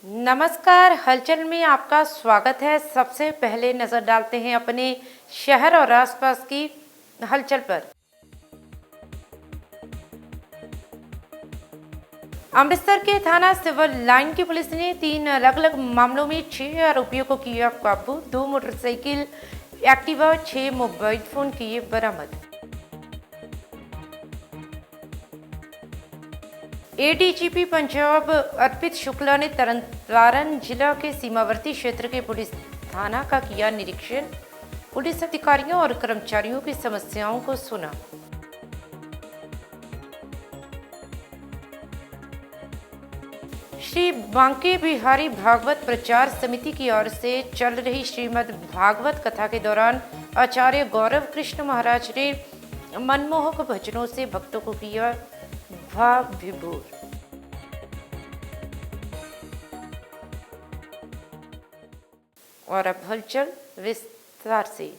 नमस्कार, हलचल में आपका स्वागत है। सबसे पहले नजर डालते हैं अपने शहर और आसपास की हलचल पर। अमृतसर के थाना सिविल लाइन की पुलिस ने 3 अलग-अलग मामलों में 6 आरोपियों को किया काबू। 2 मोटरसाइकिल, एक्टिवा, 6 मोबाइल फोन किए बरामद। एडीजीपी पंजाब अर्पित शुक्ला ने तरनतारन जिला के सीमावर्ती क्षेत्र के पुलिस थाना का किया निरीक्षण। पुलिस अधिकारियों और कर्मचारियों की समस्याओं को सुना। श्री बांके बिहारी भागवत प्रचार समिति की ओर से चल रही श्रीमद् भागवत कथा के दौरान आचार्य गौरव कृष्ण महाराज ने मनमोहक भजनों से भक्तों को किया भाव विभोर। और अब हलचल विस्तार से।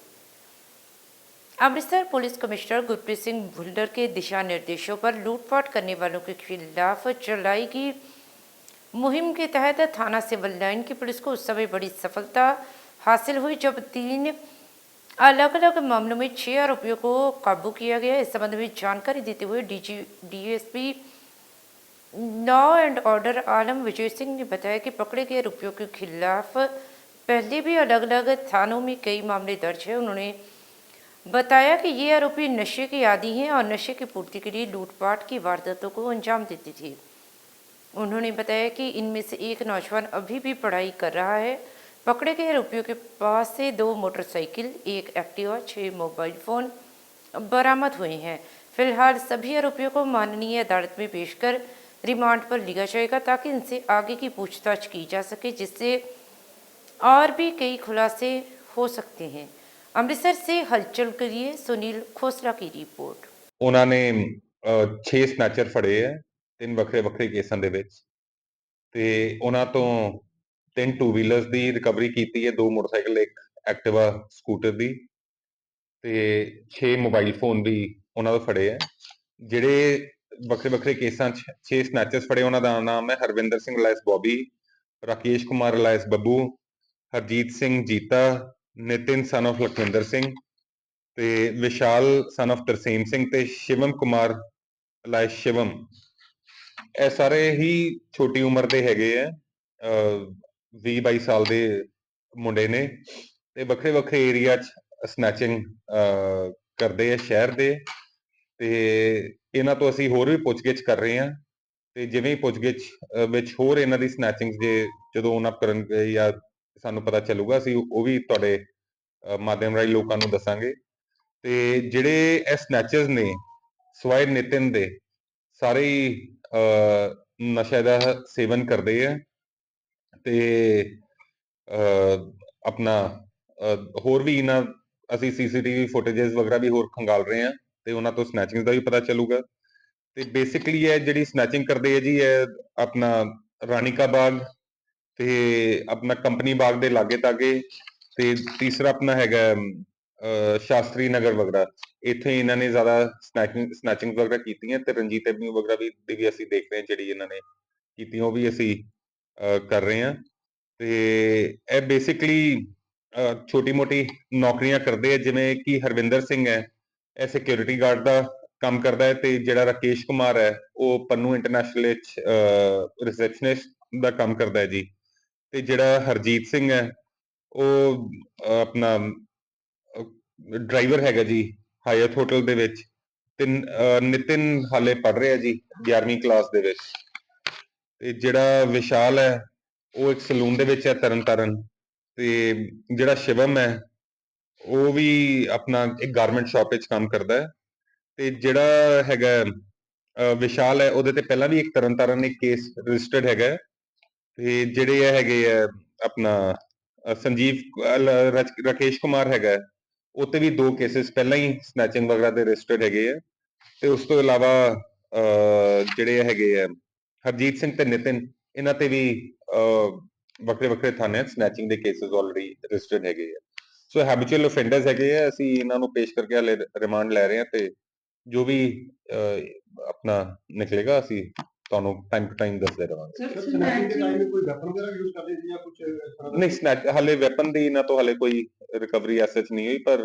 अमृतसर पुलिस कमिश्नर गुरप्रीत सिंह भुल्लर के दिशा निर्देशों पर लूटपाट करने वालों के खिलाफ चलाई गई मुहिम के तहत थाना सिविल लाइन की पुलिस को उस समय बड़ी सफलता हासिल हुई जब 3 अलग अलग मामलों में 6 आरोपियों को काबू किया गया। इस संबंध में जानकारी देते हुए डीएसपी लॉ एंड ऑर्डर आलम विजय सिंह ने बताया कि पकड़े गए आरोपियों के खिलाफ पहले भी अलग अलग थानों में कई मामले दर्ज हैं। उन्होंने बताया कि ये आरोपी नशे के आदी हैं और नशे की पूर्ति के लिए लूटपाट की वारदातों को अंजाम देते थे। उन्होंने बताया कि इनमें से एक नौजवान अभी भी पढ़ाई कर रहा है। पकड़े गए आरोपियों के पास से 2 मोटरसाइकिल, 1 एक्टिवा, 6 मोबाइल फोन बरामद हुए हैं। फिलहाल सभी आरोपियों को माननीय अदालत में पेश कर रिमांड पर लिया जाएगा ताकि इनसे आगे की पूछताछ की जा सके, जिससे और भी कई खुलासे हो सकते हैं। अमृतसर से हलचल के लिए सुनील खोसला की रिपोर्ट। ਉਹਨਾਂ ਨੇ 6 ਸਨੈਚਰ ਫੜੇ ਆ 3 ਵੱਖਰੇ ਕੇਸਾਂ ਦੇ ਵਿੱਚ ਤੇ ਉਹਨਾਂ ਤੋਂ 3 ਟੂ ਵੀਲਰਸ ਦੀ ਰਿਕਵਰੀ ਕੀਤੀ ਹੈ, 2 ਮੋਟਰਸਾਈਕਲ, 1 ਐਕਟਿਵਾ ਸਕੂਟਰ ਦੀ ਤੇ 6 ਮੋਬਾਈਲ ਫੋਨ ਵੀ ਉਹਨਾਂ ਤੋਂ ਫੜੇ ਆ। ਜਿਹੜੇ ਵੱਖਰੇ ਕੇਸਾਂ 'ਚ 6 ਸਨੈਚਰਸ ਫੜੇ, ਉਹਨਾਂ ਦਾ ਨਾਮ ਹੈ Harvinder Singh alias Bobby, Rakesh Kumar alias Babbu, Harjeet Singh Jeeta, Nitin son of Lakhwinder Singh ਤੇ ਵਿਸ਼ਾਲ ਸਨ ਆਫ ਤਰਸੇਮ ਸਿੰਘ ਤੇ ਸ਼ਿਵਮ ਕੁਮਾਰ ਅਲਾਇਸ ਸ਼ਿਵਮ। ਇਹ ਸਾਰੇ ਹੀ ਛੋਟੀ ਉਮਰ ਦੇ ਹੈਗੇ ਆ, 20-22 ਸਾਲ ਦੇ ਮੁੰਡੇ ਨੇ ਤੇ ਵੱਖਰੇ ਏਰੀਆ 'ਚ ਸਨੈਚਿੰਗ ਕਰਦੇ ਆ ਸ਼ਹਿਰ ਦੇ। ਤੇ ਇਹਨਾਂ ਤੋਂ ਅਸੀਂ ਹੋਰ ਵੀ ਪੁੱਛਗਿੱਛ ਕਰ ਰਹੇ ਹਾਂ ਤੇ ਜਿਵੇਂ ਹੀ ਪੁੱਛਗਿੱਛ ਵਿੱਚ ਹੋਰ ਇਹਨਾਂ ਦੀ ਸਨੈਚਿੰਗ ਜਦੋਂ ਉਹਨਾਂ ਕਰਨਗੇ ਜਾਂ ਸਾਨੂੰ ਪਤਾ ਚੱਲੂਗਾ, ਅਸੀਂ ਉਹ ਵੀ ਤੁਹਾਡੇ ਮਾਧਿਅਮ ਰਾਹੀਂ ਲੋਕਾਂ ਨੂੰ ਦੱਸਾਂਗੇ। ਤੇ ਜਿਹੜੇ ਇਹ ਸਨੈਚਰਸ ਨੇ ਸਵਾਏ ਨਿਤਿਨ ਦੇ ਸਾਰੇ ਹੀ ਨਸ਼ੇ ਦਾ ਸੇਵਨ ਕਰਦੇ ਆ ਤੇ ਆਪਣਾ ਹੋਰ ਵੀ ਇਹਨਾਂ ਅਸੀਂ ਸੀਸੀਟੀਵੀ ਫੁਟੇजेस ਵਗੈਰਾ ਵੀ ਹੋਰ ਖੰਗਾਲ ਰਹੇ ਆ ਤੇ ਉਹਨਾਂ ਤੋਂ ਸਨੈਚਿੰਗ ਦਾ ਵੀ ਪਤਾ ਚੱਲੂਗਾ। ਤੇ ਬੇਸਿਕਲੀ ਇਹ ਜਿਹੜੀ ਸਨੈਚਿੰਗ ਕਰਦੇ ਆ ਜੀ, ਇਹ ਆਪਣਾ ਰਾਣੀ ਕਾ ਬਾਗ ਤੇ ਆਪਣਾ ਕੰਪਨੀ ਬਾਗ ਦੇ ਲਾਗੇ ਤਾਗੇ ਤੇ ਤੀਸਰਾ ਆਪਣਾ ਹੈਗਾ ਸ਼ਾਸਤਰੀ ਨਗਰ ਵਗੈਰਾ। ਇੱਥੇ ਇਹਨਾਂ ਨੇ ਜ਼ਿਆਦਾ ਸਨੈਚਿੰਗ ਵਗੈਰਾ ਕੀਤੀਆਂ ਤੇ ਰਣਜੀਤ ਐਵਨਿਊ ਵਗੈਰਾ ਵੀ ਅਸੀਂ ਦੇਖ ਰਹੇ ਹਾਂ ਜਿਹੜੀ ਇਹਨਾਂ ਨੇ ਕੀਤੀਆਂ, ਉਹ ਵੀ ਅਸੀਂ ਕਰ ਰਹੇ ਹਾਂ। ਤੇ ਇਹ ਬੇਸਿਕਲੀ ਛੋਟੀ ਮੋਟੀ ਨੌਕਰੀਆਂ ਕਰਦੇ ਆ, ਜਿਵੇਂ ਕਿ ਹਰਵਿੰਦਰ ਸਿੰਘ ਹੈ, ਇਹ ਸਿਕਿਉਰਿਟੀ ਗਾਰਡ ਦਾ ਕੰਮ ਕਰਦਾ ਹੈ ਤੇ ਜਿਹੜਾ ਰਾਕੇਸ਼ ਕੁਮਾਰ ਹੈ ਉਹ ਪੰਨੂ ਇੰਟਰਨੈਸ਼ਨਲ ਵਿੱਚ ਰਿਸੈਪਸ਼ਨਿਸਟ ਦਾ ਕੰਮ ਕਰਦਾ ਹੈ ਜੀ। ਤੇ ਜਿਹੜਾ ਹਰਜੀਤ ਸਿੰਘ ਹੈ ਉਹ ਆਪਣਾ ਡਰਾਈਵਰ ਹੈਗਾ ਜੀ ਹਾਇਤ ਹੋਟਲ ਦੇ ਵਿੱਚ। ਤੇ ਨਿਤਿਨ ਹਾਲੇ ਪੜ ਰਿਹਾ ਜੀ 11ਵੀਂ ਕਲਾਸ ਦੇ ਵਿੱਚ। ਤੇ ਜਿਹੜਾ ਵਿਸ਼ਾਲ ਹੈ ਉਹ ਇੱਕ ਸਲੂਨ ਦੇ ਵਿੱਚ ਹੈ ਤਰਨਤਾਰਨ। ਤੇ ਜਿਹੜਾ ਸ਼ਿਵਮ ਹੈ ਉਹ ਵੀ ਆਪਣਾ ਇੱਕ ਗਾਰਮੈਂਟ ਸ਼ਾਪ ਵਿੱਚ ਕੰਮ ਕਰਦਾ ਹੈ। ਤੇ ਜਿਹੜਾ ਹੈਗਾ ਵਿਸ਼ਾਲ ਹੈ ਉਹਦੇ ਤੇ ਪਹਿਲਾਂ ਵੀ ਇੱਕ ਤਰਨਤਾਰਨ ਇੱਕ ਕੇਸ ਰਜਿਸਟਰਡ ਹੈਗਾ। ਤੇ ਜਿਹੜੇ ਇਹ ਹੈਗੇ ਆ ਆਪਣਾ ਸੰਜੀਵ ਰਾਕੇਸ਼ ਕੁਮਾਰ ਹੈਗਾ, ਉੱਤੇ ਵੀ 2 ਕੇਸਿਸ ਪਹਿਲਾਂ ਹੀ ਸਨੈਚਿੰਗ ਵਗੈਰਾ ਦੇ ਰਜਿਸਟਰਡ ਹੈਗੇ ਆ। ਤੇ ਉਸ ਤੋਂ ਇਲਾਵਾ ਜਿਹੜੇ ਹੈਗੇ ਆ ਹਰਜੀਤ ਸਿੰਘ ਤੇ ਨਿਤਿਨ, ਇਹਨਾਂ ਤੇ ਵੀ ਵੱਖਰੇ ਥਾਣਿਆਂ 'ਚ ਸਨੈਚਿੰਗ ਦੇ ਕੇਸਿਸ ਆਲਰੇਡੀ ਰਜਿਸਟਰਡ ਹੈਗੇ ਆ। ਸੋ ਹੈਬਿਚੁਅਲ ਅਫੈਂਡਰਸ ਹੈਗੇ ਆ। ਅਸੀਂ ਇਹਨਾਂ ਨੂੰ ਪੇਸ਼ ਕਰਕੇ ਹਾਲੇ ਰਿਮਾਂਡ ਲੈ ਰਹੇ ਹਾਂ ਤੇ ਜੋ ਵੀ ਆਪਣਾ ਨਿਕਲੇਗਾ ਅਸੀਂ ਤੁਹਾਨੂੰ ਟਾਈਮ ਟੂ ਟਾਈਮ ਦੱਸਦੇ ਰਵਾਂਗੇ। सर स्नैचिंग के टाइम में कोई वेपन वगैरह यूज कर रहे थे या कुछ इस तरह का? नहीं स्नैच ਹਾਲੇ ਵੈਪਨ ਦੀ ਇਹਨਾਂ ਤੋਂ ਹਾਲੇ ਕੋਈ ਰਿਕਵਰੀ ਐਸਚ ਨਹੀਂ ਹੋਈ, ਪਰ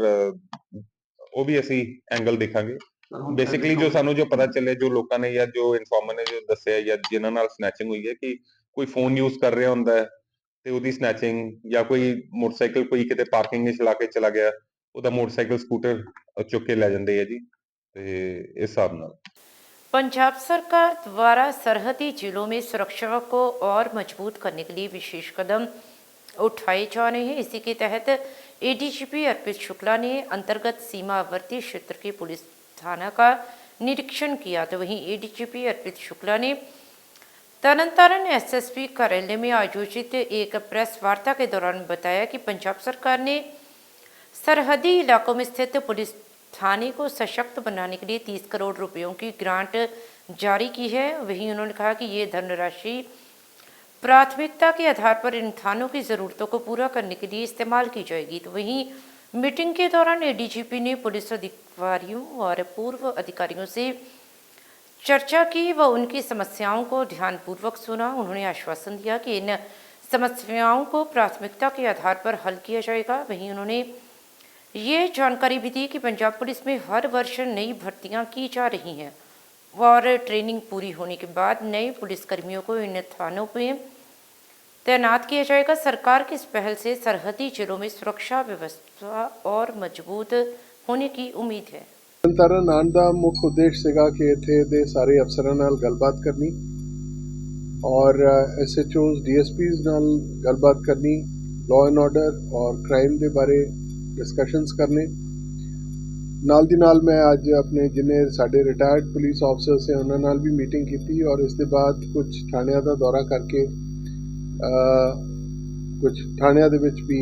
ਉਹ ਵੀ ਅਸੀਂ ਐਂਗਲ ਦੇਖਾਂਗੇ। सर, हम ਬੇਸਿਕਲੀ ਜੋ ਸਾਨੂੰ ਜੋ ਪਤਾ ਚੱਲਿਆ, ਜੋ ਲੋਕਾਂ ਨੇ ਜਾਂ ਜੋ ਇਨਫੋਰਮਰ ਨੇ ਜੋ ਦੱਸਿਆ ਜਾਂ ਜਿਨ੍ਹਾਂ ਨਾਲ ਸਨੈਚਿੰਗ ਹੋਈ ਹੈ ਕਿ ਕੋਈ ਫੋਨ ਯੂਜ਼ ਕਰ ਰਿਹਾ ਹੁੰਦਾ ਹੈ ਤੇ ਉਹਦੀ ਸਨੈਚਿੰਗ, ਜਾਂ ਕੋਈ ਮੋਟਰਸਾਈਕਲ ਕੋਈ ਕਿਤੇ ਪਾਰਕਿੰਗ ਵਿੱਚ ਲਾ ਕੇ ਚਲਾ ਗਿਆ, ਉਹਦਾ ਮੋਟਰਸਾਈਕਲ ਸਕੂਟਰ ਚੁੱਕ ਕੇ ਲੈ ਜਾਂਦੇ ਆ ਜੀ। ਤੇ ਇਸ ਹਿਸਾਬ ਨਾਲ पंजाब सरकार द्वारा सरहदी जिलों में सुरक्षा को और मजबूत करने के लिए विशेष कदम उठाए जा रहे हैं। इसी के तहत एडीजीपी अर्पित शुक्ला ने अंतर्गत सीमावर्ती क्षेत्र के पुलिस थाना का निरीक्षण किया। तो वहीं एडीजीपी अर्पित शुक्ला ने तरनतारण एसएसपी कार्यालय में आयोजित एक प्रेस वार्ता के दौरान बताया कि पंजाब सरकार ने सरहदी इलाकों में स्थित पुलिस थाने को सशक्त बनाने के लिए 30 करोड़ रुपयों की ग्रांट जारी की है। वहीं उन्होंने कहा कि ये धनराशि प्राथमिकता के आधार पर इन थानों की ज़रूरतों को पूरा करने के लिए इस्तेमाल की जाएगी। तो वहीं मीटिंग के दौरान एडीजीपी ने पुलिस अधिकारियों और पूर्व अधिकारियों से चर्चा की व उनकी समस्याओं को ध्यानपूर्वक सुना। उन्होंने आश्वासन दिया कि इन समस्याओं को प्राथमिकता के आधार पर हल किया जाएगा। वहीं उन्होंने ये जानकारी भी दी कि पंजाब पुलिस में हर वर्ष नई भर्तियां की जा रही हैं और ट्रेनिंग पूरी होने के बाद नए पुलिसकर्मियों को इन थानों में तैनात किया जाएगा। सरकार की इस पहल से सरहदी जिलों में सुरक्षा व्यवस्था और मजबूत होने की उम्मीद है। ਤਰਨਤਾਰਨ ਆਉਣ ਦਾ ਮੁੱਖ ਉਦੇਸ਼ ਸੀਗਾ ਕਿ ਇੱਥੇ ਦੇ ਸਾਰੇ ਅਫਸਰਾਂ ਨਾਲ ਗੱਲਬਾਤ ਕਰਨੀ ਔਰ ਐਸਐਚਓਜ਼ ਡੀਐਸਪੀਜ਼ ਨਾਲ ਗੱਲਬਾਤ ਕਰਨੀ, ਲਾਅ ਐਂਡ ਆਰਡਰ ਔਰ ਕ੍ਰਾਈਮ ਦੇ ਬਾਰੇ डिस्कशनस करने। नाल दी नाल मैं अज अपने जिन्ने साडे रिटायर्ड पुलिस ऑफिसर्स हैं उन्हां नाल भी मीटिंग की और इस दे बाद कुछ थाणियां दा दौरा करके कुछ थाणियां दे विच भी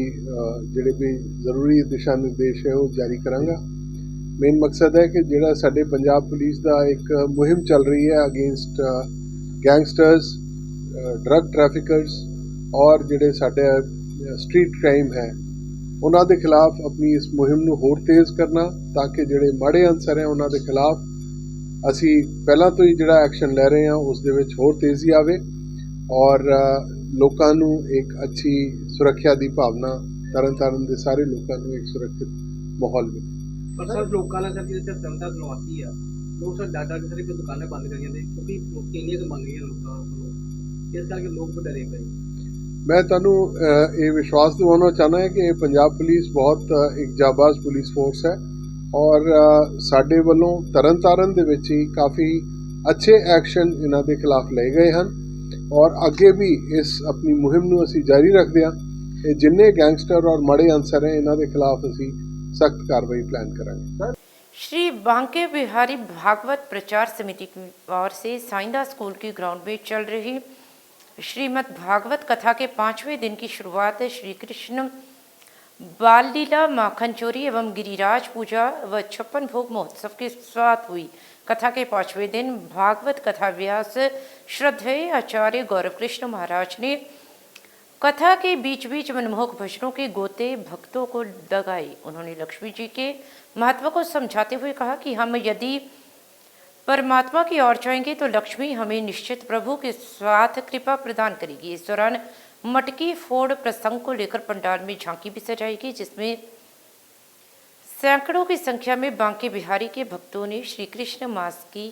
जिहड़े भी जरूरी दिशा निर्देश है वो जारी करांगा। मेन मकसद है कि जिहड़ा साडे पंजाब पुलिस दा एक मुहिम चल रही है अगेंस्ट गैंगस्टर्स, ड्रग ट्रैफिकर्स और जिहड़े साडे स्ट्रीट क्राइम है ਉਹਨਾਂ ਦੇ ਖਿਲਾਫ ਆਪਣੀ ਇਸ ਮੁਹਿੰਮ ਨੂੰ ਹੋਰ ਤੇਜ਼ ਕਰਨਾ ਤਾਂ ਕਿ ਜਿਹੜੇ ਮਾੜੇ ਅਨਸਰ ਹੈ ਉਹਨਾਂ ਦੇ ਖਿਲਾਫ ਅਸੀਂ ਪਹਿਲਾਂ ਤੋਂ ਹੀ ਜਿਹੜਾ ਐਕਸ਼ਨ ਲੈ ਰਹੇ ਹਾਂ ਉਸ ਦੇ ਵਿੱਚ ਹੋਰ ਤੇਜ਼ੀ ਆਵੇ ਔਰ ਲੋਕਾਂ ਨੂੰ ਇੱਕ ਅੱਛੀ ਸੁਰੱਖਿਆ ਦੀ ਭਾਵਨਾ ਤਰਨਤਾਰਨ ਦੇ ਸਾਰੇ ਲੋਕਾਂ ਨੂੰ ਇੱਕ ਸੁਰੱਖਿਅਤ ਮਾਹੌਲ ਮਿਲੇ। ਪਰ ਸਰ ਲੋਕਾਂ ਨਾਲ ਸਰ ਜਿਹੜੇ ਤਰਨਤਾਰਨ ਨਿਵਾਸੀ ਆ ਲੋਕ ਸਰ ਡਾਟਾ ਕੇ ਸਾਰੇ ਦੁਕਾਨਾਂ ਬੰਦ ਕਰ ਜਾਂਦੇ ਕਿਉਂਕਿ ਕਿੰਨੀਆਂ ਕੁ ਮੰਗ ਰਹੀਆਂ ਲੋਕਾਂ ਕੋਲੋਂ, ਇਸ ਕਰਕੇ ਲੋਕ ਡਰੇ ਪਏ। मैं तुहानू ये विश्वास दिवाना चाहना है कि पंजाब पुलिस बहुत एक जाबाज पुलिस फोर्स है और साडे वालों तरनतारण दे विच ही काफ़ी अच्छे एक्शन इन्हां दे खिलाफ ले गए हैं और अगे भी इस अपनी मुहिम नूं असीं जारी रखदे हां। जिन्ने गैंगस्टर और माड़े अंसर हैं इन्हां दे खिलाफ असीं सख्त कार्रवाई प्लान करांगे। श्री बांके बिहारी भागवत प्रचार समिति की ओर से साइंदा स्कूल की ग्राउंड में चल रही श्रीमद् भागवत कथा के 5वें दिन की शुरुआत श्री कृष्ण बाल लीला, माखन चोरी एवं गिरिराज पूजा व 56 भोग महोत्सव के साथ हुई। कथा के 5वें दिन भागवत कथा व्यास श्रद्धेय आचार्य गौरव कृष्ण महाराज ने कथा के बीच बीच मनमोहक भजनों के गोते भक्तों को लगाए। उन्होंने लक्ष्मी जी के महत्व को समझाते हुए कहा कि हम यदि परमात्मा की ओर जाएंगे तो लक्ष्मी हमें निश्चित प्रभु के साथ कृपा प्रदान करेगी। इस दौरान मटकी फोड़ प्रसंग को लेकर पंडाल में झांकी भी सजाएगी जिसमें सैकड़ों की संख्या में बांके बिहारी के भक्तों ने श्री कृष्ण मास की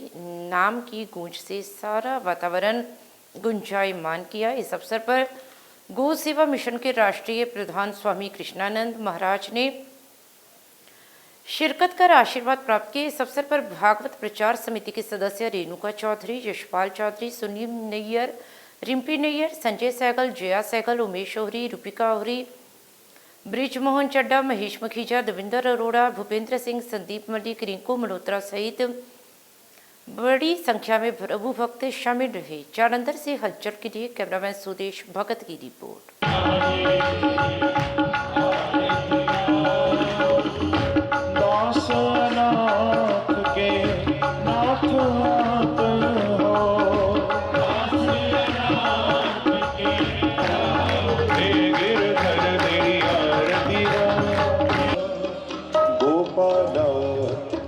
नाम की गूंज से सारा वातावरण गुंजायमान किया। इस अवसर पर गौ सेवा मिशन के राष्ट्रीय प्रधान स्वामी कृष्णानंद महाराज ने शिरकत कर आशीर्वाद प्राप्त किए। इस अवसर पर भागवत प्रचार समिति के सदस्य रेणुका चौधरी, यशपाल चौधरी, सुनील नैयर, रिम्पी नैयर, संजय सहगल, जया सहगल, उमेश ओहरी, रूपिका ओहरी, ब्रिजमोहन चड्डा, महेश मखीजा, देविंदर अरोड़ा, भूपेंद्र सिंह, संदीप मलिक, रिंकू मल्होत्रा सहित बड़ी संख्या में प्रभु भक्त शामिल रहे। जालंधर से हलचल के लिए कैमरामैन सुदेश भगत की रिपोर्ट।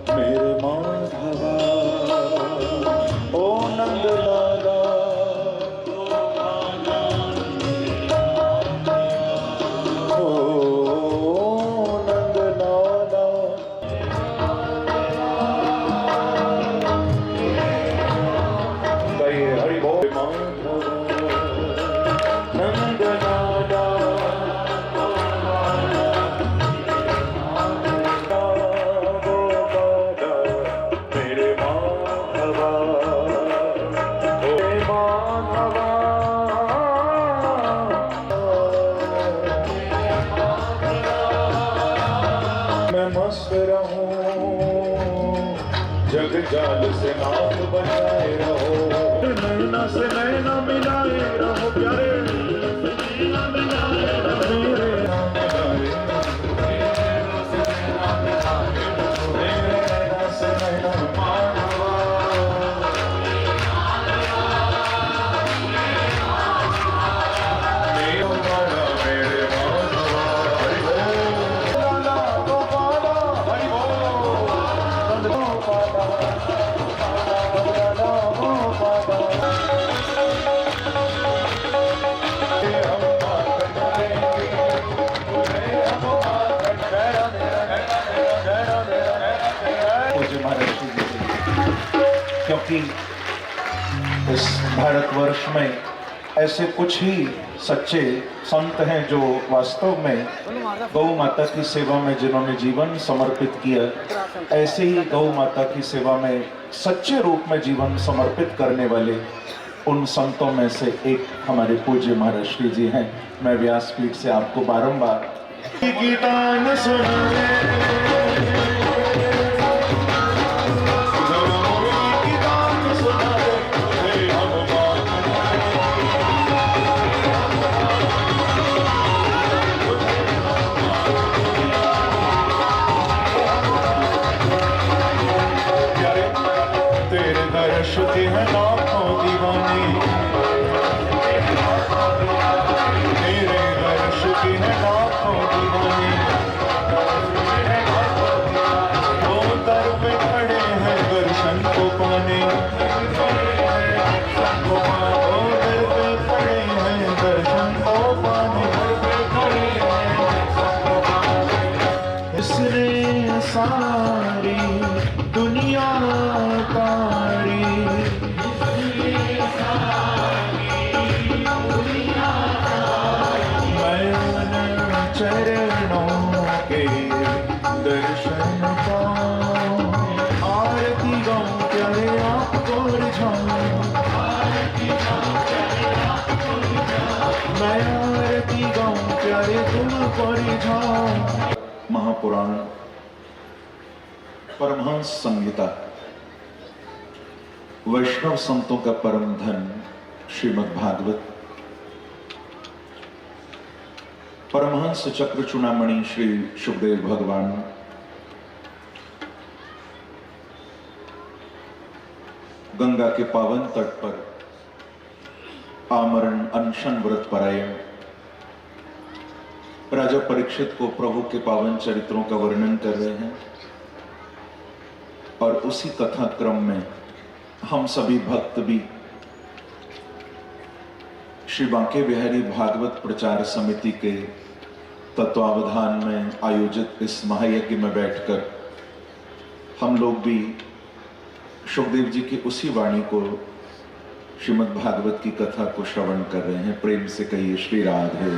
मेरे माधवा ओ नंद लाला जाल से नाथ बचाए रहो, नैना से नैना मिलाए रहो प्यारे, नैना मिलाए रहो मेरे नाम मिलाए, नैना से नैना मिलाए रहो, मेरे नैना से नैना मानवा, मेरे माला मेरे मानवा, हरि बोल लाला गोपाला, हरि बोल नंद गोपाला, लाला गोपाला, हम माखन करेंगे, हम माखन तेरा पूज्य महाराज जी, क्योंकि इस भारतवर्ष में ऐसे कुछ ही सच्चे संत हैं जो वास्तव में गौ माता की सेवा में जिन्होंने जीवन समर्पित किया, ऐसे ही गौ माता की सेवा में सच्चे रूप में जीवन समर्पित करने वाले उन संतों में से एक हमारे पूज्य महाराज श्री जी हैं। मैं व्यासपीठ से आपको बारंबार गीतान तेरे दर्श के हैं लाखों दीवाने, तेरे दर्श के हैं लाखों दीवाने, वो दर पे खड़े हैं दर्शन को पाने, वो दर पे खड़े हैं दर्शन को पाने, इसने सारी दुनिया तारी, मैं उन चरणों के दर्शन पाऊं, आरती गाऊं प्यारे आपको रिझाऊं, मैं आरती गाऊं प्यारे तुमको रिझाऊं। महापुराण परमहंस संहिता, वैष्णव संतों का परम धन श्रीमद् भागवत, परमहंस चक्र चूड़ामणि श्री सुखदेव भगवान, गंगा के पावन तट पर आमरण अनशन व्रत परायण राजा परीक्षित को प्रभु के पावन चरित्रों का वर्णन कर रहे हैं, और उसी कथा क्रम में हम सभी भक्त भी श्री बांके बिहारी भागवत प्रचार समिति के तत्वावधान में आयोजित इस महायज्ञ में बैठकर हम लोग भी सुखदेव जी की उसी वाणी को, श्रीमद् भागवत की कथा को श्रवण कर रहे हैं। प्रेम से कहिए श्री राधे।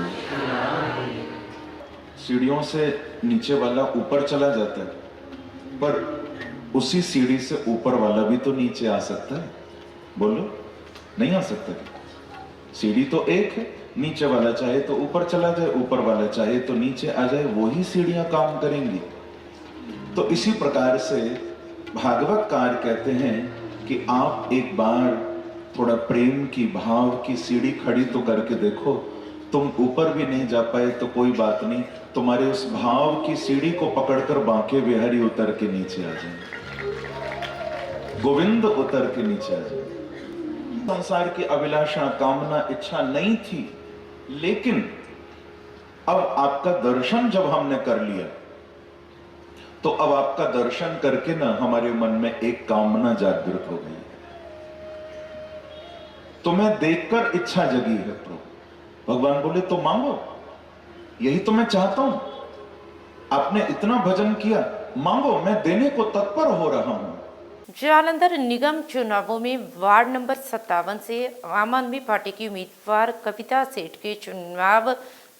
सीढ़ियों से नीचे वाला ऊपर चला जाता है, पर उसी सीढ़ी से ऊपर वाला भी तो नीचे आ सकता है। बोलो, नहीं आ सकता? सीढ़ी तो एक है, नीचे वाला चाहे तो ऊपर चला जाए, ऊपर वाला चाहे तो नीचे आ जाए, वही सीढ़ियां काम करेंगी। तो इसी प्रकार से भागवतकार कहते हैं कि आप एक बार थोड़ा प्रेम की, भाव की सीढ़ी खड़ी तो करके देखो। तुम ऊपर भी नहीं जा पाए तो कोई बात नहीं, तुम्हारे उस भाव की सीढ़ी को पकड़कर बांके बिहारी उतर के नीचे आ जाए, गोविंद उतर के नीचे आ जाए। संसार की अभिलाषा, कामना, इच्छा नहीं थी, लेकिन अब आपका दर्शन जब हमने कर लिया, तो अब आपका दर्शन करके ना हमारे मन में एक कामना जागृत हो गई। तुम्हें देखकर इच्छा जगी है प्रभु। भगवान बोले तो मांगो, यही तो मैं चाहता हूं। आपने इतना भजन किया, मांगो, मैं देने को तत्पर हो रहा हूं। जालंधर निगम चुनावों में वार्ड नंबर 57 से आम आदमी पार्टी की उम्मीदवार कविता सेठ के चुनाव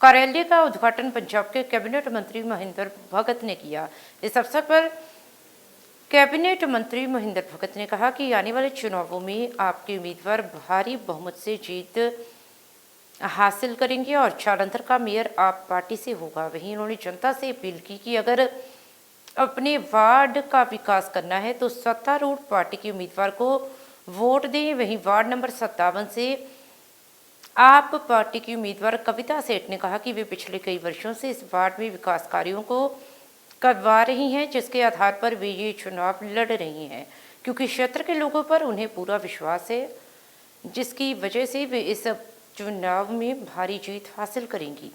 कार्यालय का उद्घाटन पंजाब के कैबिनेट मंत्री महेंद्र भगत ने किया। इस अवसर पर कैबिनेट मंत्री महेंद्र भगत ने कहा कि आने वाले चुनावों में आपके उम्मीदवार भारी बहुमत से जीत हासिल करेंगे और जालंधर का मेयर आप पार्टी से होगा। वहीं उन्होंने जनता से अपील की कि अगर अपने वार्ड का विकास करना है तो सत्तारूढ़ पार्टी के उम्मीदवार को वोट दें। वहीं वार्ड नंबर 57 से आप पार्टी की उम्मीदवार कविता सेठ ने कहा कि वे पिछले कई वर्षों से इस वार्ड में विकास कार्यों को करवा रही हैं, जिसके आधार पर वे ये चुनाव लड़ रही हैं, क्योंकि क्षेत्र के लोगों पर उन्हें पूरा विश्वास है, जिसकी वजह से वे इस चुनाव में भारी जीत हासिल करेंगी।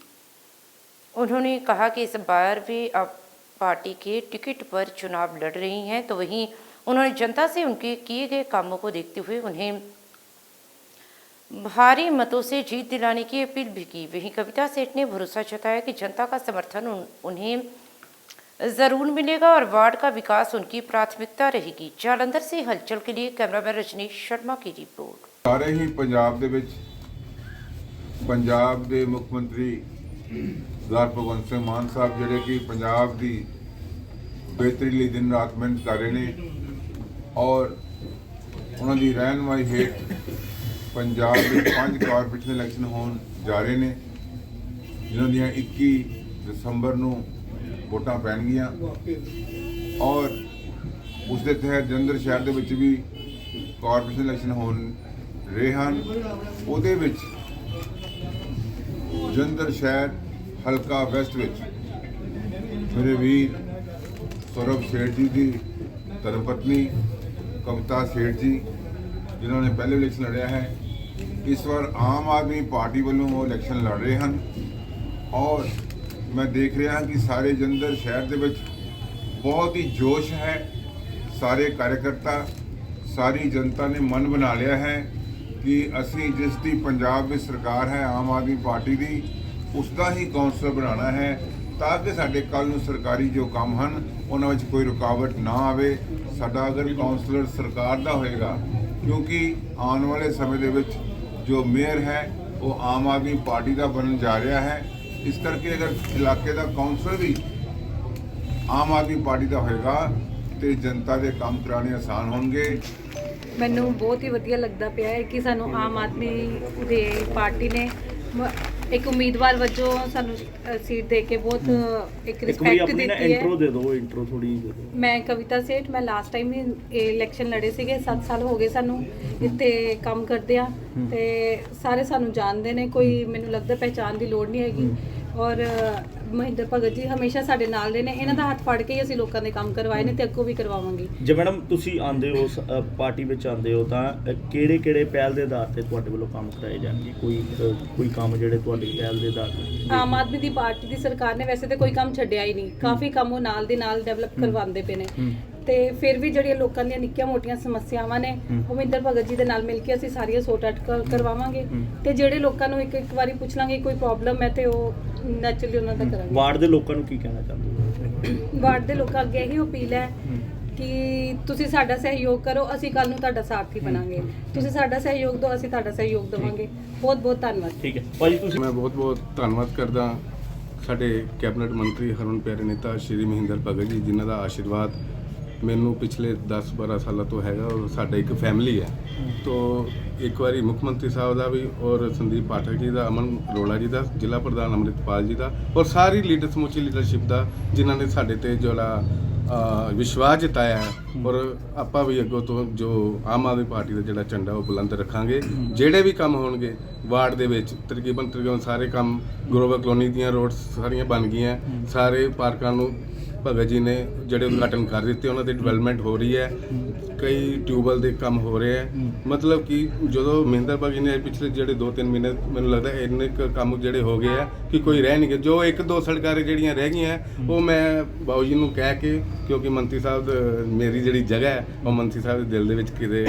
उन्होंने कहा कि इस बार वे अब पार्टी के टिकट पर चुनाव लड़ रही हैं, तो वहीं उन्होंने जनता से उनके किए गए कामों को देखते हुए उन्हें भारी मतों से जीत दिलाने की अपील भी की। वहीं कविता सेठ ने भरोसा जताया कि जनता का समर्थन उन्हें जरूर मिलेगा और वार्ड का विकास उनकी प्राथमिकता रहेगी। जालंधर से हलचल के लिए कैमरामैन रजनीश शर्मा की रिपोर्ट। ਸਾਰੇ ਹੀ ਪੰਜਾਬ ਦੇ ਵਿੱਚ ਪੰਜਾਬ ਦੇ ਮੁੱਖ ਮੰਤਰੀ ਸਰਦਾਰ ਭਗਵੰਤ ਸਿੰਘ ਮਾਨ ਸਾਹਿਬ ਜਿਹੜੇ ਕਿ ਪੰਜਾਬ ਦੀ ਬਿਹਤਰੀ ਲਈ ਦਿਨ ਰਾਤ ਮਿਹਨਤ ਕਰ ਰਹੇ ਨੇ ਔਰ ਉਹਨਾਂ ਦੀ ਰਹਿਨੁਮਾਈ ਹੇਠ ਪੰਜਾਬ ਵਿੱਚ 5 ਕਾਰਪੋਰੇਸ਼ਨ ਇਲੈਕਸ਼ਨ ਹੋਣ ਜਾ ਰਹੇ ਨੇ, ਜਿਨ੍ਹਾਂ ਦੀਆਂ 21 ਦਸੰਬਰ ਨੂੰ ਵੋਟਾਂ ਪੈਣਗੀਆਂ ਔਰ ਉਸ ਦੇ ਤਹਿਤ ਜਲੰਧਰ ਸ਼ਹਿਰ ਦੇ ਵਿੱਚ ਵੀ ਕਾਰਪੋਰੇਸ਼ਨ ਇਲੈਕਸ਼ਨ ਹੋਣ ਰਹੇ ਹਨ। ਉਹਦੇ ਵਿੱਚ ਜਲੰਧਰ ਸ਼ਹਿਰ ਹਲਕਾ ਵੈਸਟ ਵਿੱਚ ਮੇਰੇ ਵੀਰ ਸੌਰਵ ਸੇਠ ਜੀ ਦੀ ਧਰਮਪਤਨੀ ਕਵਿਤਾ ਸੇਠ ਜੀ, ਜਿਨ੍ਹਾਂ ਨੇ ਪਹਿਲੇ ਇਲੈਕਸ਼ਨ ਲੜਿਆ ਹੈ, ਇਸ ਵਾਰ ਆਮ ਆਦਮੀ ਪਾਰਟੀ ਵੱਲੋਂ ਉਹ ਇਲੈਕਸ਼ਨ ਲੜ ਰਹੇ ਹਨ ਔਰ ਮੈਂ ਦੇਖ ਰਿਹਾ ਹਾਂ ਕਿ ਸਾਰੇ ਜਲੰਧਰ ਸ਼ਹਿਰ ਦੇ ਵਿੱਚ ਬਹੁਤ ਹੀ ਜੋਸ਼ ਹੈ। ਸਾਰੇ ਕਾਰਜਕਰਤਾ, ਸਾਰੀ ਜਨਤਾ ਨੇ ਮਨ ਬਣਾ ਲਿਆ ਹੈ ਕਿ ਅਸੀਂ ਜਿਸ ਦੀ ਪੰਜਾਬ ਵਿੱਚ ਸਰਕਾਰ ਹੈ ਆਮ ਆਦਮੀ ਪਾਰਟੀ ਦੀ, ਉਸ ਦਾ ਹੀ ਕੌਂਸਲਰ ਬਣਾਉਣਾ ਹੈ ਤਾਂ ਕਿ ਸਾਡੇ ਕੱਲ੍ਹ ਨੂੰ ਸਰਕਾਰੀ ਜੋ ਕੰਮ ਹਨ ਉਹਨਾਂ ਵਿੱਚ ਕੋਈ ਰੁਕਾਵਟ ਨਾ ਆਵੇ। ਸਾਡਾ ਅਗਰ ਕੌਂਸਲਰ ਸਰਕਾਰ ਦਾ ਹੋਏਗਾ, ਕਿਉਂਕਿ ਆਉਣ ਵਾਲੇ ਸਮੇਂ ਦੇ ਵਿੱਚ ਜੋ ਮੇਅਰ ਹੈ ਉਹ ਆਮ ਆਦਮੀ ਪਾਰਟੀ ਦਾ ਬਣਨ ਜਾ ਰਿਹਾ ਹੈ, ਇਸ ਕਰਕੇ ਅਗਰ ਇਲਾਕੇ ਦਾ ਕੌਂਸਲਰ ਵੀ ਆਮ ਆਦਮੀ ਪਾਰਟੀ ਦਾ ਹੋਏਗਾ ਤੇ ਜਨਤਾ ਦੇ ਕੰਮ ਕਰਾਉਣੇ ਆਸਾਨ ਹੋਣਗੇ। ਮੈਨੂੰ ਬਹੁਤ ਹੀ ਵਧੀਆ ਲੱਗਦਾ ਪਿਆ ਹੈ ਕਿ ਸਾਨੂੰ ਆਮ ਆਦਮੀ ਦੇ ਪਾਰਟੀ ਨੇ ਇੱਕ ਉਮੀਦਵਾਰ ਵਜੋਂ ਸਾਨੂੰ ਸੀਟ ਦੇ ਕੇ ਬਹੁਤ ਇੱਕ ਰਿਸਪੈਕਟ ਦਿੱਤੀ ਹੈ। ਇੰਟਰੋ ਦੇ ਦਿਓ, ਇੰਟਰੋ ਥੋੜੀ ਦੇ ਦਿਓ। ਮੈਂ ਕਵਿਤਾ ਸੇਠ, ਮੈਂ ਲਾਸਟ ਟਾਈਮ ਵੀ ਇਲੈਕਸ਼ਨ ਲੜੇ ਸੀਗੇ, 7 ਸਾਲ ਹੋ ਗਏ ਸਾਨੂੰ ਇੱਥੇ ਕੰਮ ਕਰਦੇ ਆ ਤੇ ਸਾਰੇ ਸਾਨੂੰ ਜਾਣਦੇ ਨੇ, ਕੋਈ ਮੈਨੂੰ ਲੱਗਦਾ ਪਹਿਚਾਣ ਦੀ ਲੋੜ ਨਹੀਂ ਹੈਗੀ ਔਰ ਮਹਿੰਦਰ ਭਗਤ ਜੀ ਹਮੇਸ਼ਾ ਸਾਡੇ ਨਾਲ ਦੇ ਨੇ। ਇਹਨਾਂ ਦਾ ਹੱਥ ਫੜ ਕੇ ਹੀ ਅਸੀਂ ਲੋਕਾਂ ਦੇ ਕੰਮ ਕਰਵਾਏ ਨੇ ਤੇ ਅੱਗੋਂ ਵੀ ਕਰਵਾਵਾਂਗੇ। ਜੇ ਮੈਡਮ ਤੁਸੀਂ ਆਉਂਦੇ ਹੋ ਪਾਰਟੀ ਵਿੱਚ ਆਉਂਦੇ ਹੋ ਤਾਂ ਕਿਹੜੇ ਪਹਿਲ ਦੇ ਆਧਾਰ ਤੇ ਤੁਹਾਡੇ ਵੱਲੋਂ ਕੰਮ ਕਰਾਏ ਜਾਣਗੇ? ਕੋਈ ਕੰਮ ਜਿਹੜੇ ਤੁਹਾਡੀ ਪਹਿਲ ਦੇ ਆਧਾਰ ਤੇ? ਆਮ ਆਦਮੀ ਦੀ ਪਾਰਟੀ ਦੀ ਸਰਕਾਰ ਨੇ ਵੈਸੇ ਤਾਂ ਕੋਈ ਕੰਮ ਛੱਡਿਆ ਹੀ ਨਹੀਂ, ਕਾਫੀ ਕੰਮ ਉਹ ਨਾਲ ਦੇ ਨਾਲ ਡਿਵੈਲਪ ਕਰਵਾਉਂਦੇ ਪਏ ਨੇ ਤੇ ਫਿਰ ਵੀ ਜਿਹੜੀਆਂ ਲੋਕਾਂ ਦੀਆਂ ਨਿੱਕੀਆਂ ਮੋਟੀਆਂ ਸਮੱਸਿਆਵਾਂ ਨੇ ਉਹ ਮਹਿੰਦਰ ਭਗਤ ਜੀ ਦੇ ਨਾਲ ਮਿਲ ਕੇ ਅਸੀਂ ਸਾਰੀਆਂ ਸੌਟ ਆਊਟ ਕਰਵਾਵਾਂਗੇ ਤੇ ਜਿਹੜੇ ਲੋਕਾਂ ਨੂੰ ਇੱਕ ਵਾਰੀ ਪੁੱਛ ਲਾਂਗੇ ਕੋਈ ਪ੍ਰੋਬਲਮ ਹੈ ਤੇ ਉਹ ਨੈਚੁਰਲੀ ਉਹਨਾਂ ਦਾ ਕਰਾਂਗੇ। ਵਾਰਡ ਦੇ ਲੋਕਾਂ ਨੂੰ ਕੀ ਕਹਿਣਾ ਚਾਹੁੰਦੇ ਹੋ? ਵਾਰਡ ਦੇ ਲੋਕਾਂ ਅੱਗੇ ਇਹੀ ਅਪੀਲ ਹੈ ਕਿ ਤੁਸੀਂ ਸਾਡਾ ਸਹਿਯੋਗ ਕਰੋ, ਅਸੀਂ ਕੱਲ ਨੂੰ ਤੁਹਾਡਾ ਸਾਥੀ ਬਣਾਂਗੇ। ਤੁਸੀਂ ਸਾਡਾ ਸਹਿਯੋਗ ਦਿਓ, ਅਸੀਂ ਤੁਹਾਡਾ ਸਹਿਯੋਗ ਦੇਵਾਂਗੇ। ਬਹੁਤ ਬਹੁਤ ਧੰਨਵਾਦ। ਠੀਕ ਹੈ ਭਾਜੀ, ਤੁਸੀਂ ਮੈਂ ਬਹੁਤ ਬਹੁਤ ਧੰਨਵਾਦ ਕਰਦਾ ਸਾਡੇ ਕੈਬਨਿਟ ਮੰਤਰੀ ਹਰਮਨ ਪਿਆਰੇ ਨੇਤਾ ਸ਼੍ਰੀ ਮਹਿੰਦਰ ਭਗਤ ਜੀ, ਜਿਨ੍ਹਾਂ ਦਾ ਆਸ਼ੀਰਵਾਦ ਮੈਨੂੰ ਪਿਛਲੇ 10-12 ਸਾਲਾਂ ਤੋਂ ਹੈਗਾ ਔਰ ਸਾਡਾ ਇੱਕ ਫੈਮਿਲੀ ਹੈ। ਤੋ ਇੱਕ ਵਾਰੀ ਮੁੱਖ ਮੰਤਰੀ ਸਾਹਿਬ ਦਾ ਵੀ ਔਰ ਸੰਦੀਪ ਪਾਠਕ ਜੀ ਦਾ, ਅਮਨ ਅਰੋੜਾ ਜੀ ਦਾ, ਜ਼ਿਲ੍ਹਾ ਪ੍ਰਧਾਨ ਅੰਮ੍ਰਿਤਪਾਲ ਜੀ ਦਾ ਔਰ ਸਾਰੀ ਸਮੁੱਚੀ ਲੀਡਰਸ਼ਿਪ ਦਾ, ਜਿਨ੍ਹਾਂ ਨੇ ਸਾਡੇ ਤੇ ਜਿਹੜਾ ਵਿਸ਼ਵਾਸ ਜਤਾਇਆ ਹੈ ਔਰ ਆਪਾਂ ਵੀ ਅੱਗੋਂ ਤੋਂ ਜੋ ਆਮ ਆਦਮੀ ਪਾਰਟੀ ਦਾ ਜਿਹੜਾ ਝੰਡਾ ਉਹ ਬੁਲੰਦ ਰੱਖਾਂਗੇ। ਜਿਹੜੇ ਵੀ ਕੰਮ ਹੋਣਗੇ ਵਾਰਡ ਦੇ ਵਿੱਚ ਤਕਰੀਬਨ ਸਾਰੇ ਕੰਮ, ਗਰੋਵਰ ਕਲੋਨੀ ਦੀਆਂ ਰੋਡਸ ਸਾਰੀਆਂ ਬਣ ਗਈਆਂ, ਸਾਰੇ ਪਾਰਕਾਂ ਨੂੰ ਭਗਤ ਜੀ ਨੇ ਜਿਹੜੇ ਉਦਘਾਟਨ ਕਰ ਦਿੱਤੇ, ਉਹਨਾਂ ਦੀ ਡਿਵੈਲਪਮੈਂਟ ਹੋ ਰਹੀ ਹੈ, ਕਈ ਟਿਊਬਵੈੱਲ ਦੇ ਕੰਮ ਹੋ ਰਹੇ ਹੈ। ਮਤਲਬ ਕਿ ਜਦੋਂ ਮਹਿੰਦਰ ਭਗਤ ਜੀ ਨੇ ਪਿਛਲੇ ਜਿਹੜੇ 2-3 ਮਹੀਨੇ ਮੈਨੂੰ ਲੱਗਦਾ ਇੰਨੇ ਕੰਮ ਜਿਹੜੇ ਹੋ ਗਏ ਆ ਕਿ ਕੋਈ ਰਹਿ ਨਹੀਂ ਗਿਆ। ਜੋ 1-2 ਸੜਕਾਂ ਜਿਹੜੀਆਂ ਰਹਿ ਗਈਆਂ ਉਹ ਮੈਂ ਬਾਊ ਜੀ ਨੂੰ ਕਹਿ ਕੇ, ਕਿਉਂਕਿ ਮੰਤਰੀ ਸਾਹਿਬ ਮੇਰੀ ਜਿਹੜੀ ਜਗ੍ਹਾ ਹੈ ਉਹ ਮੰਤਰੀ ਸਾਹਿਬ ਦੇ ਦਿਲ ਦੇ ਵਿੱਚ ਕਿਤੇ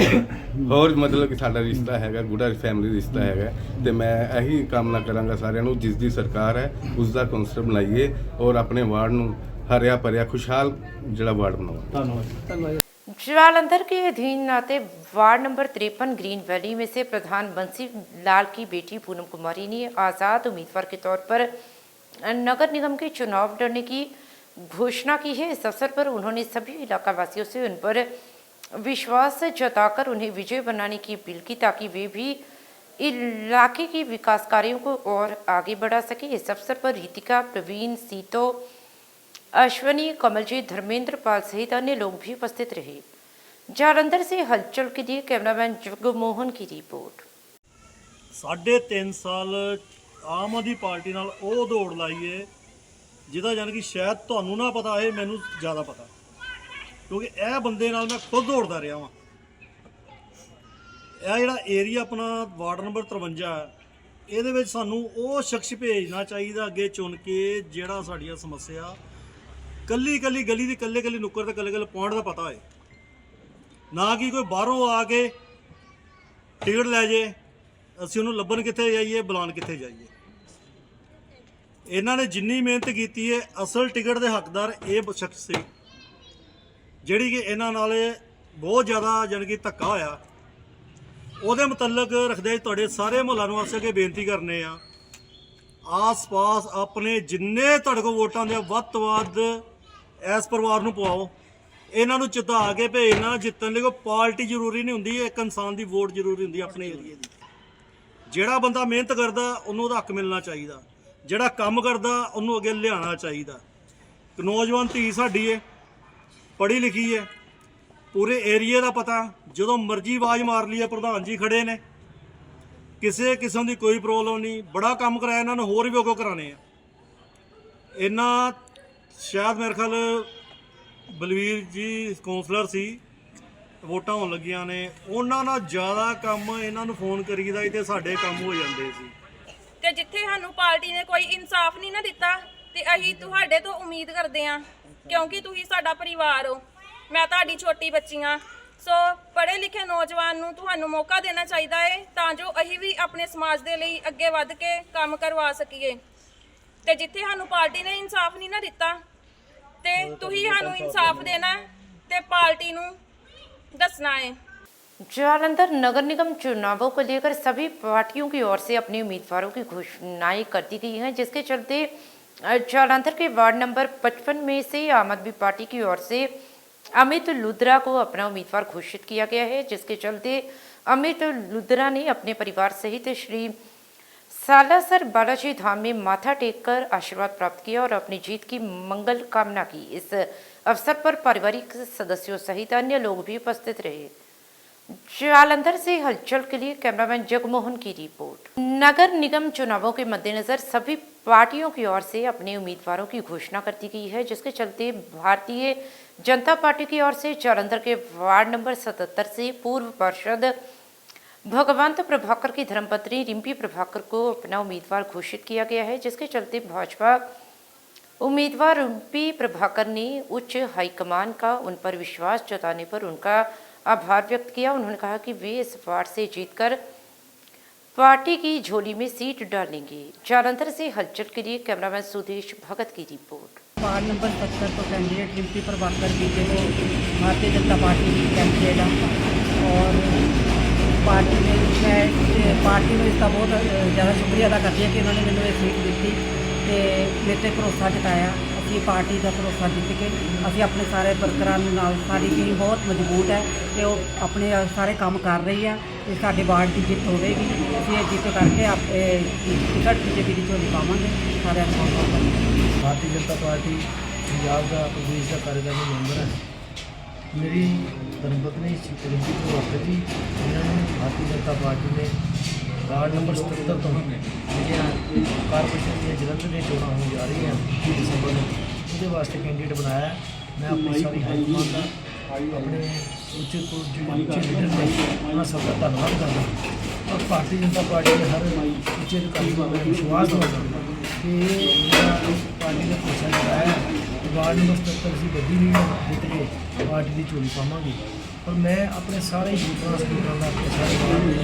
ਹੋਰ, ਮਤਲਬ ਕਿ ਸਾਡਾ ਰਿਸ਼ਤਾ ਹੈਗਾ, ਗੁੱਡਾ ਫੈਮਿਲੀ ਰਿਸ਼ਤਾ ਹੈਗਾ ਤੇ ਮੈਂ ਇਹੀ ਕਾਮਨਾ ਕਰਾਂਗਾ ਸਾਰਿਆਂ ਨੂੰ, ਜਿਸ ਦੀ ਸਰਕਾਰ ਹੈ ਉਸ ਦਾ ਕੌਂਸਲਰ ਬਣਾਈਏ ਔਰ ਆਪਣੇ ਵਾਰਡ ਨੂੰ हरिया परिया खुशहाल जिला वार्ड बनाओ। धन्यवाद। जालंधर के अधीन आते वार्ड नंबर 53 ग्रीन वैली में से प्रधान बंसी लाल की बेटी पूनम कुमारी ने आज़ाद उम्मीदवार के तौर पर नगर निगम के चुनाव लड़ने की घोषणा की है। इस अवसर पर उन्होंने सभी इलाका वासियों से उन पर विश्वास जताकर उन्हें विजय बनाने की अपील की, ताकि वे भी इलाके के विकास कार्यों को और आगे बढ़ा सके। इस अवसर पर रितिका, प्रवीण, सीतो, अश्वनी, कमलजीत, धर्मेंद्र पाल सहित अन्य लोग भी उपस्थित रहे। जालंधर से हलचल के लिए कैमरामैन जगमोहन की रिपोर्ट। 3.5 ਸਾਲ ਆਮ ਆਦਮੀ ਪਾਰਟੀ ਨਾਲ ਉਹ ਦੌੜ ਲਾਈ ਏ ਜਿਹਦਾ ਜਾਣੀ ਕਿ ਸ਼ਾਇਦ ਤੁਹਾਨੂੰ ਨਾ ਪਤਾ ਹੈ, ਮੈਨੂੰ ਜ਼ਿਆਦਾ ਪਤਾ, ਕਿਉਂਕਿ ਇਹ ਬੰਦੇ ਨਾਲ ਮੈਂ ਖੁਦ ਦੌੜਦਾ ਰਿਹਾ ਵਾਂ। ਇਹ ਜਿਹੜਾ ਏਰੀਆ ਆਪਣਾ ਵਾਰਡ ਨੰਬਰ 53 ਇਹਦੇ ਵਿੱਚ ਸਾਨੂੰ ਉਹ ਸ਼ਖਸ ਭੇਜਣਾ ਚਾਹੀਦਾ ਅੱਗੇ ਚੁਣ ਕੇ ਜਿਹੜਾ ਸਾਡੀਆਂ ਸਮੱਸਿਆ ਕੱਲੀ ਗਲੀ ਦੀ ਕੱਲੇ ਨੁੱਕਰ ਤੇ ਕੱਲੇ ਪੁਆਇੰਟ ਦਾ ਪਤਾ ਹੋਏ, ਨਾ ਕਿ ਕੋਈ ਬਾਹਰੋਂ ਆ ਕੇ ਟਿਕਟ ਲੈ ਜੇ, ਅਸੀਂ ਉਹਨੂੰ ਲੱਭਣ ਕਿੱਥੇ ਜਾਈਏ, ਬੁਲਾਉਣ ਕਿੱਥੇ ਜਾਈਏ। ਇਹਨਾਂ ਨੇ ਜਿੰਨੀ ਮਿਹਨਤ ਕੀਤੀ ਹੈ, ਅਸਲ ਟਿਕਟ ਦੇ ਹੱਕਦਾਰ ਇਹ ਸ਼ਖਸ ਸੀ ਜਿਹੜੀ ਕਿ ਇਹਨਾਂ ਨਾਲ ਬਹੁਤ ਜ਼ਿਆਦਾ ਜਾਣੀ ਕਿ ਧੱਕਾ ਹੋਇਆ। ਉਹਦੇ ਮੁਤਲਕ ਰੱਖਦੇ ਤੁਹਾਡੇ ਸਾਰੇ ਮੁਹੱਲਾ ਨਿਵਾਸੀਆਂ ਅੱਗੇ ਬੇਨਤੀ ਕਰਨੇ ਆ, ਆਸ-ਪਾਸ ਆਪਣੇ ਜਿੰਨੇ ਤੁਹਾਡੇ ਕੋਲ ਵੋਟਾਂ ਦੇ ਵੱਧ ਤੋਂ ਵੱਧ ਇਸ ਪਰਿਵਾਰ ਨੂੰ ਪਵਾਓ। ਇਹਨਾਂ ਨੂੰ ਜਿਤਾ ਕੇ ਭੇਜਣਾ। ਜਿੱਤਣ ਲਈ ਕੋਈ ਪਾਰਟੀ ਜ਼ਰੂਰੀ ਨਹੀਂ ਹੁੰਦੀ, ਇੱਕ ਇਨਸਾਨ ਦੀ ਵੋਟ ਜ਼ਰੂਰੀ ਹੁੰਦੀ ਆਪਣੇ ਏਰੀਏ ਦੀ। ਜਿਹੜਾ ਬੰਦਾ ਮਿਹਨਤ ਕਰਦਾ ਉਹਨੂੰ ਉਹਦਾ ਹੱਕ ਮਿਲਣਾ ਚਾਹੀਦਾ, ਜਿਹੜਾ ਕੰਮ ਕਰਦਾ ਉਹਨੂੰ ਅੱਗੇ ਲਿਆਉਣਾ ਚਾਹੀਦਾ। ਨੌਜਵਾਨ ਧੀ ਸਾਡੀ ਹੈ, ਪੜ੍ਹੀ ਲਿਖੀ ਹੈ, ਪੂਰੇ ਏਰੀਏ ਦਾ ਪਤਾ, ਜਦੋਂ ਮਰਜ਼ੀ ਆਵਾਜ਼ ਮਾਰ ਲਈ ਹੈ। ਪ੍ਰਧਾਨ ਜੀ ਖੜੇ ਨੇ, ਕਿਸੇ ਕਿਸਮ ਦੀ ਕੋਈ ਪ੍ਰੋਬਲਮ ਨਹੀਂ, ਬੜਾ ਕੰਮ ਕਰਾਇਆ ਇਹਨਾਂ ਨੇ, ਹੋਰ ਵੀ ਅੱਗੋਂ ਕਰਾਣੇ ਆ। ਇਹਨਾਂ ਸ਼ਾਇਦ ਮੇਰੇ ਖਿਆਲ ਬਲਵੀਰ ਜੀ ਕੌਂਸਲਰ ਸੀ, ਵੋਟਾਂ ਹੋਣ ਲੱਗੀਆਂ ਨੇ, ਉਹਨਾਂ ਨਾਲ ਜ਼ਿਆਦਾ ਕੰਮ ਇਹਨਾਂ ਨੂੰ ਫੋਨ ਕਰੀਦਾ ਤੇ ਸਾਡੇ ਕੰਮ ਹੋ ਜਾਂਦੇ ਸੀ। ਤੇ ਜਿੱਥੇ ਸਾਨੂੰ ਪਾਰਟੀ ਨੇ ਕੋਈ ਇਨਸਾਫ ਨਹੀਂ ਨਾ ਦਿੱਤਾ ਤੇ ਅਸੀਂ ਤੁਹਾਡੇ ਤੋਂ ਉਮੀਦ ਕਰਦੇ ਹਾਂ, ਕਿਉਂਕਿ ਤੁਸੀਂ ਸਾਡਾ ਪਰਿਵਾਰ ਹੋ। ਮੈਂ ਤੁਹਾਡੀ ਛੋਟੀ ਬੱਚੀ ਹਾਂ, ਸੋ ਪੜ੍ਹੇ ਲਿਖੇ ਨੌਜਵਾਨ ਨੂੰ ਤੁਹਾਨੂੰ ਮੌਕਾ ਦੇਣਾ ਚਾਹੀਦਾ ਹੈ ਤਾਂ ਜੋ ਅਸੀਂ ਵੀ ਆਪਣੇ ਸਮਾਜ ਦੇ ਲਈ ਅੱਗੇ ਵੱਧ ਕੇ ਕੰਮ ਕਰਵਾ ਸਕੀਏ। ਤੇ ਜਿੱਥੇ ਸਾਨੂੰ ਪਾਰਟੀ ਨੇ ਇਨਸਾਫ नहीं ना ਦਿੱਤਾ ਤੇ ਤੁਸੀਂ ਸਾਨੂੰ ਇਨਸਾਫ ਦੇਣਾ ਤੇ ਪਾर्टी ਨੂੰ ਦੱਸਣਾ है। जालंधर नगर निगम चुनावों को लेकर सभी पार्टियों की ओर से अपने उम्मीदवारों की घोषणाएं कर दी गई हैं, जिसके चलते जालंधर के वार्ड नंबर 55 में से आम आदमी पार्टी की ओर से अमित लुद्रा को अपना उम्मीदवार घोषित किया गया है, जिसके चलते अमित लुद्रा ने अपने परिवार सहित श्री सालासर बालाजी धाम में माथा टेककर आशीर्वाद प्राप्त किया और अपनी जीत की मंगल कामना की। इस अवसर पर पारिवारिक सदस्यों सहित अन्य लोग भी उपस्थित रहे। जालंधर से हलचल के लिए कैमरामैन जगमोहन की रिपोर्ट। नगर निगम चुनावों के मद्देनजर सभी पार्टियों की ओर से अपने उम्मीदवारों की घोषणा कर दी गई है, जिसके चलते भारतीय जनता पार्टी की ओर से जालंधर के वार्ड नंबर 77 से पूर्व पार्षद भगवंत प्रभाकर की धर्मपत्नी रिम्पी प्रभाकर को अपना उम्मीदवार घोषित किया गया है, जिसके चलते भाजपा उम्मीदवार रिम्पी प्रभाकर ने उच्च हाईकमान का उन पर विश्वास जताने पर उनका आभार व्यक्त किया। उन्होंने कहा कि वे इस वार्ड से जीतकर पार्टी की झोली में सीट डालेंगे। जालंधर से हलचल के लिए कैमरामैन सुदेश भगत की रिपोर्ट। वार्ड नंबर 70 तो candidate Rimpy Prabhakar BJP Bharatiya Janata party की कैंडिडेट है और पार्टी ने इसका बहुत ज़्यादा शुक्रिया अदा करती है कि उन्होंने मैंने ये सीट दी तो मेरे से भरोसा जताया। असी पार्टी का भरोसा जीत के असी अपने सारे वर्करां नाल सारी टीम बहुत मजबूत है तो अपने सारे काम कर रही है तो साडे वार्ड की जित होगी। असी जित करके टिकट बीजेपी की झोली पावांगे। सारे भारतीय जनता पार्टी पंजाब का प्रदेश का कार्यकारी मैंबर है। मेरी धर्मपत्नी रिम्पी प्रभाकर जी, जिन्होंने भारतीय जनता पार्टी ने वार्ड नंबर 77 तो कारपोरेशन दी जलंधर दी चोणां हो जा रही हैं 20 दिसंबर में, उसके वास्ते कैंडिडेट बनाया। मैं अपनी सारी हाईकमान का अपने उच्च लीडर ने उन्होंने सबका धन्यवाद करना और भारतीय जनता पार्टी के हर उच्च अधिकारी को मैं विश्वास दिलाना कि पार्टी ने घोषणा कराया वार्ड नंबर 77 से बड़ी नहीं जीत के पार्टी की झोली पावांगी। और मैं अपने सारे यूथर स्टूडेंट अपने सारे वार्ड में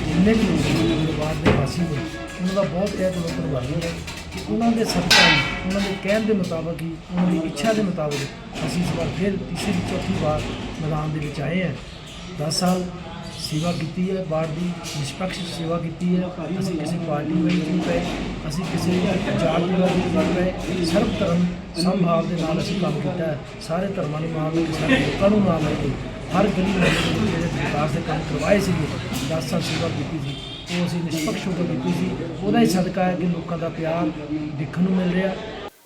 जिन्ने भी लोग मेरे वार्ड के वासी ने उन्होंने बहुत तय दिलों धन्यवादी है कि उन्होंने सदका ही उन्होंने कहने के मुताबिक ही उन्होंने इच्छा के मुताबिक असी इस बार फिर तीसरी चौथी बार मैदान के आए हैं। 10 साल सेवा की है, वार्ड की निष्पक्ष सेवा की है। असी किसी पार्टी में नहीं पे, असी किसी जात विवाद नहीं पे, सर्व धर्म संभाव के नाल असी काम किया है। सारे धर्मों को मान लैके सारे लोगों नाल लैके हर गली में विकास के काम करवाए थे। 10 साल सेवा की थी वो असी निष्पक्ष होकर की थी। वही सदका है कि लोगों का प्यार देखने को मिल रहा।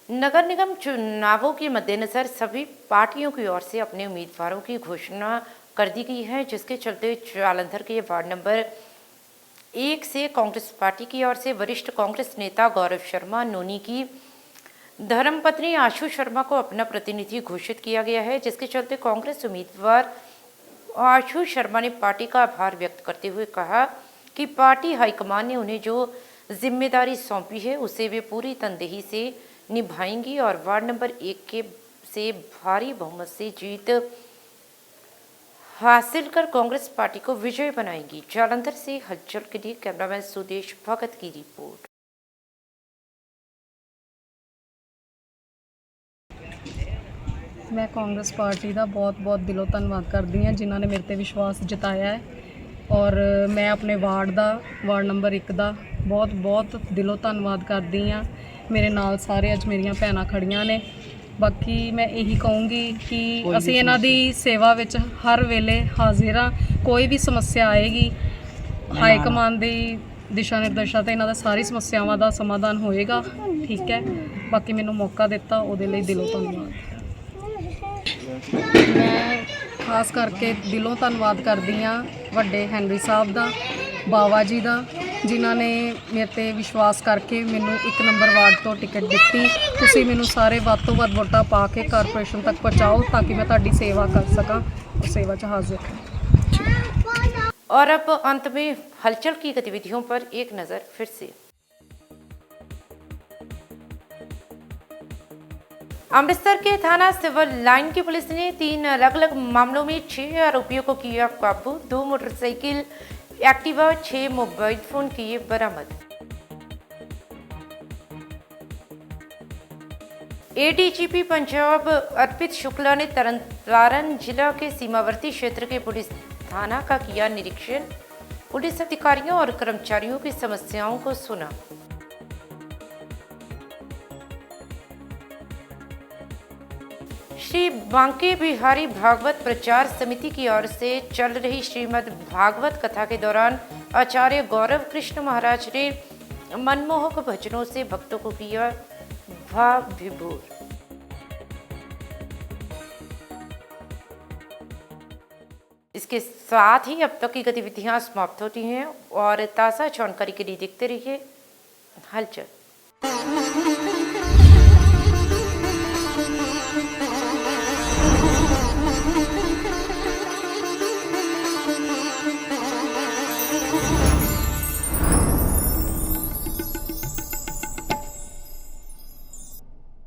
नगर निगम चुनावों के मद्देनजर सभी पार्टियों की ओर से अपने उम्मीदवारों की घोषणा कर दी गई है, जिसके चलते जालंधर के वार्ड नंबर 1 से कांग्रेस पार्टी की ओर से वरिष्ठ कांग्रेस नेता गौरव शर्मा नोनी की धर्मपत्नी आशु शर्मा को अपना प्रतिनिधि घोषित किया गया है, जिसके चलते कांग्रेस उम्मीदवार आशु शर्मा ने पार्टी का आभार व्यक्त करते हुए कहा कि पार्टी हाईकमान ने उन्हें जो जिम्मेदारी सौंपी है उसे वे पूरी तनदेही से निभाएंगी और वार्ड नंबर 1 से भारी बहुमत से जीत हासिल कर कांग्रेस पार्टी को विजय बनाएंगी। जालंधर से हलचल के लिए कैमरामैन सुदेश भगत की रिपोर्ट। मैं कांग्रेस पार्टी का बहुत बहुत दिलों धन्यवाद करती हाँ जिन्होंने मेरे ते विश्वास जताया है और मैं अपने वार्ड नंबर 1 का बहुत बहुत दिलों धन्यवाद करती हाँ। मेरे नाल सारे अज मेरिया भैनां खड़ियां ने। बाकी मैं यही कहूँगी कि असी इन्हां दी सेवा विच हर वेले हाजिर हाँ। कोई भी समस्या आएगी हाईकमान दी दिशा निर्देशों ते इन्हां दा सारी समस्यावां दा समाधान होएगा। ठीक है, बाकी मैनूं मौका दिता उहदे लई दिलों धन्यवाद। मैं खास करके दिलों धन्यवाद करदी हाँ वड्डे हैनरी साहब दा, बावा जी दा, जिन्हों ने मेरे ते विश्वास करके मैनू 1 नंबर वार्ड तो टिकट दी। तुसी मैनू सारे वध तो वध वोटां पा के कारपोरेशन तक पहुँचाओ ताकि मैं तुहाडी सेवा कर सकां और सेवा च हाजिर हूँ। और अब अंत में हलचल की गतिविधियों पर एक नज़र फिर से। अमृतसर के थाना सिविल लाइन की पुलिस ने 3 अलग अलग मामलों में 6 आरोपियों को किया काबू। 2 मोटरसाइकिल, एक्टिवा, 6 मोबाइल फोन किए बरामद। एडीजीपी पंजाब अर्पित शुक्ला ने तरनतारन जिला के सीमावर्ती क्षेत्र के पुलिस थाना का किया निरीक्षण। पुलिस अधिकारियों और कर्मचारियों की समस्याओं को सुना। श्री बांके बिहारी भागवत प्रचार समिति की ओर से चल रही श्रीमद् भागवत कथा के दौरान आचार्य गौरव कृष्ण महाराज ने मनमोहक भजनों से भक्तों को किया भाव विभोर। इसके साथ ही अब तक की गतिविधियां समाप्त होती हैं और ताज़ा जानकारी के लिए देखते रहिए हलचल।